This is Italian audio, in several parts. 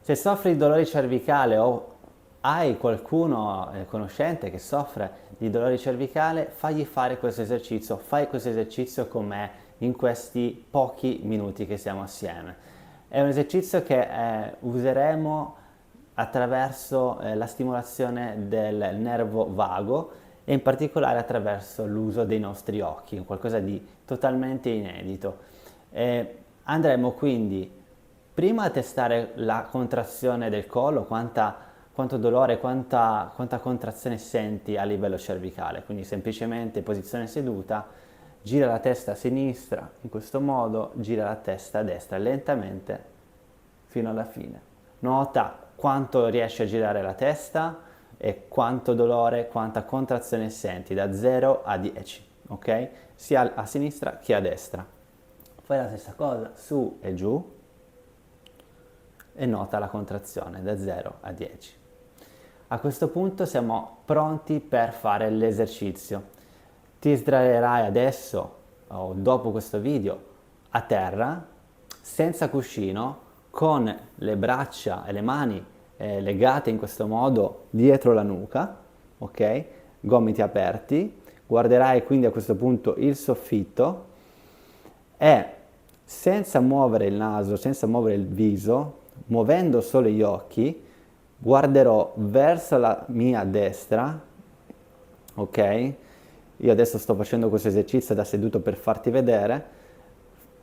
Se soffri di dolore cervicale o hai qualcuno conoscente che soffre di dolore cervicale, fagli fare questo esercizio, fai questo esercizio con me in questi pochi minuti che siamo assieme. È un esercizio che useremo attraverso la stimolazione del nervo vago e in particolare attraverso l'uso dei nostri occhi, qualcosa di totalmente inedito. Andremo quindi prima a testare la contrazione del collo, quanto dolore, quanta contrazione senti a livello cervicale, quindi semplicemente posizione seduta, gira la testa a sinistra in questo modo, gira la testa a destra lentamente fino alla fine. Nota quanto riesci a girare la testa e quanto dolore, quanta contrazione senti da 0 a 10, ok? Sia a sinistra che a destra. Fai la stessa cosa su e giù e nota la contrazione da 0 a 10. A questo punto siamo pronti per fare l'esercizio. Ti sdraierai adesso o dopo questo video a terra, senza cuscino, con le braccia e le mani legate in questo modo dietro la nuca, ok? Gomiti aperti. Guarderai quindi a questo punto il soffitto e senza muovere il naso, senza muovere il viso, muovendo solo gli occhi, guarderò verso la mia destra, ok? Io adesso sto facendo questo esercizio da seduto per farti vedere,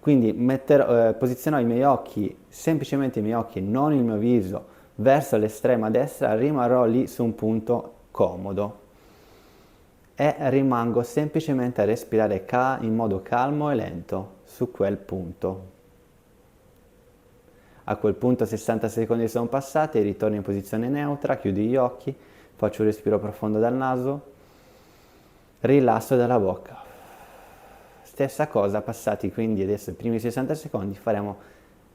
quindi posizionerò i miei occhi, semplicemente i miei occhi, non il mio viso, verso l'estrema destra, rimarrò lì su un punto comodo e rimango semplicemente a respirare in modo calmo e lento su quel punto. A quel punto 60 secondi sono passati, ritorno in posizione neutra, chiudi gli occhi, faccio un respiro profondo dal naso, rilasso dalla bocca. Stessa cosa, passati quindi adesso i primi 60 secondi, faremo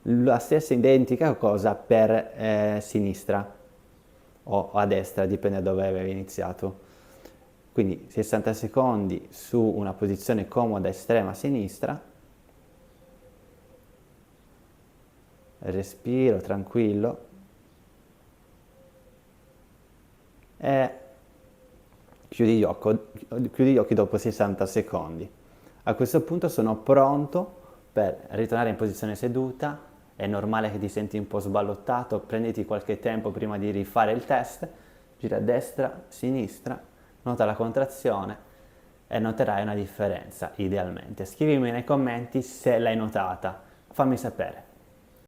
la stessa identica cosa per sinistra o a destra, dipende da dove avevi iniziato. Quindi 60 secondi su una posizione comoda estrema a sinistra, respiro tranquillo e chiudi gli occhi dopo 60 secondi. A questo punto sono pronto per ritornare in posizione seduta. È normale che ti senti un po' sballottato, prenditi qualche tempo prima di rifare il test, gira a destra, sinistra, nota la contrazione e noterai una differenza idealmente. Scrivimi nei commenti se l'hai notata, fammi sapere.